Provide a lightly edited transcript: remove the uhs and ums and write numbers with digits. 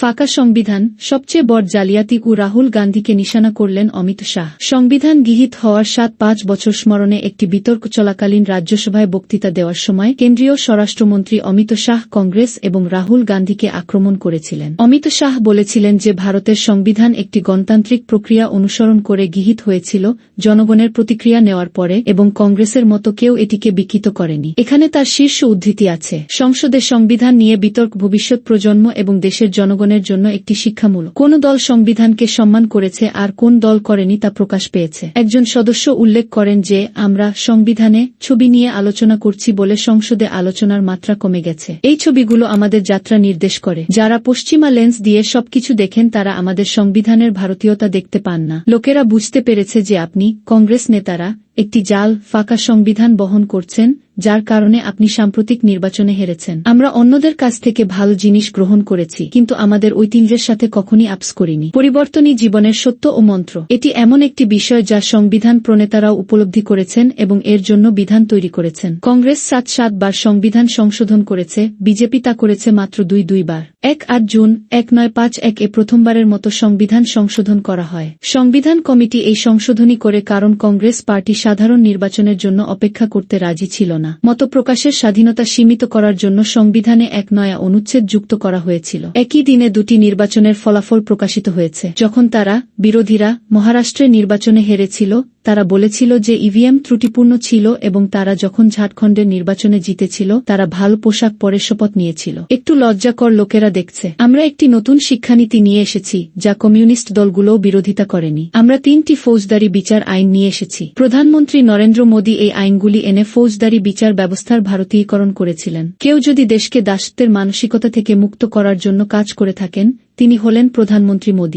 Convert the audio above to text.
ফাঁকা সংবিধান, সবচেয়ে বড় জালিয়াতি ও রাহুল গান্ধীকে নিশানা করলেন অমিত শাহ। সংবিধান গৃহীত হওয়ার ৭-৫ বছর স্মরণে একটি বিতর্ক চলাকালীন রাজ্যসভায় বক্তৃতা দেওয়ার সময় কেন্দ্রীয় স্বরাষ্ট্রমন্ত্রী অমিত শাহ কংগ্রেস এবং রাহুল গান্ধীকে আক্রমণ করেছিলেন। অমিত শাহ বলেছিলেন যে ভারতের সংবিধান একটি গণতান্ত্রিক প্রক্রিয়া অনুসরণ করে গৃহীত হয়েছিল, জনগণের প্রতিক্রিয়া নেওয়ার পরে, এবং কংগ্রেসের মতো কেউ এটিকে বিকৃত করেনি। এখানে তার শীর্ষ উদ্ধৃতি আছে, সংসদে সংবিধান নিয়ে বিতর্ক ভবিষ্যৎ প্রজন্ম এবং দেশের জনগণের জন্য একটি শিক্ষামূলক। কোন দল সংবিধানকে সম্মান করেছে আর কোন দল করেনি তা প্রকাশ পেয়েছে। একজন সদস্য উল্লেখ করেন যে আমরা সংবিধানে ছবি নিয়ে আলোচনা করছি বলে সংসদে আলোচনার মাত্রা কমে গেছে। এই ছবিগুলো আমাদের যাত্রা নির্দেশ করে। যারা পশ্চিমা লেন্স দিয়ে সবকিছু দেখেন তারা আমাদের সংবিধানের ভারতীয়তা দেখতে পান না। লোকেরা বুঝতে পেরেছে যে আপনি, কংগ্রেস নেতারা, একটি জাল, ফাঁকা সংবিধান বহন করছেন, যার কারণে আপনি সাম্প্রতিক নির্বাচনে হেরেছেন। আমরা অন্যদের কাছ থেকে ভালো জিনিস গ্রহণ করেছি, কিন্তু আমাদের ঐতিহ্যের সাথে কখনই আপস করিনি। পরিবর্তনই জীবনের সত্য ও মন্ত্র। এটি এমন একটি বিষয় যা সংবিধান প্রণেতারাও উপলব্ধি করেছেন এবং এর জন্য বিধান তৈরি করেছেন। কংগ্রেস ৭ বার সংবিধান সংশোধন করেছে, বিজেপি তা করেছে মাত্র ২ বার। ১-৮ জুন ১৯৫১ এ প্রথমবারের মতো সংবিধান সংশোধন করা হয়। সংবিধান কমিটি এই সংশোধনী করে কারণ কংগ্রেস পার্টি সাধারণ নির্বাচনের জন্য অপেক্ষা করতে রাজি ছিল না। মত প্রকাশের স্বাধীনতা সীমিত করার জন্য সংবিধানে এক নয়া অনুচ্ছেদ যুক্ত করা হয়েছিল। একই দিনে দুটি নির্বাচনের ফলাফল প্রকাশিত হয়েছে। যখন বিরোধীরা মহারাষ্ট্রে নির্বাচনে হেরেছিল, তারা বলেছিল যে ইভিএম ত্রুটিপূর্ণ ছিল এবং তারা যখন ঝাড়খণ্ডের নির্বাচনে জিতেছিল তারা ভালো পোশাক পরে শপথ নিয়েছিল। একটু লজ্জাকর, লোকেরা দেখছে। আমরা একটি নতুন শিক্ষানীতি নিয়ে এসেছি যা কমিউনিস্ট দলগুলোও বিরোধিতা করেনি। আমরা ৩টি ফৌজদারি বিচার আইন নিয়ে এসেছি। প্রধানমন্ত্রী নরেন্দ্র মোদী এই আইনগুলি এনে ফৌজদারি বিচার ব্যবস্থার ভারতীয়করণ করেছিলেন। কেউ যদি দেশকে দাসত্বের মানসিকতা থেকে মুক্ত করার জন্য কাজ করে থাকেন, তিনি হলেন প্রধানমন্ত্রী মোদী।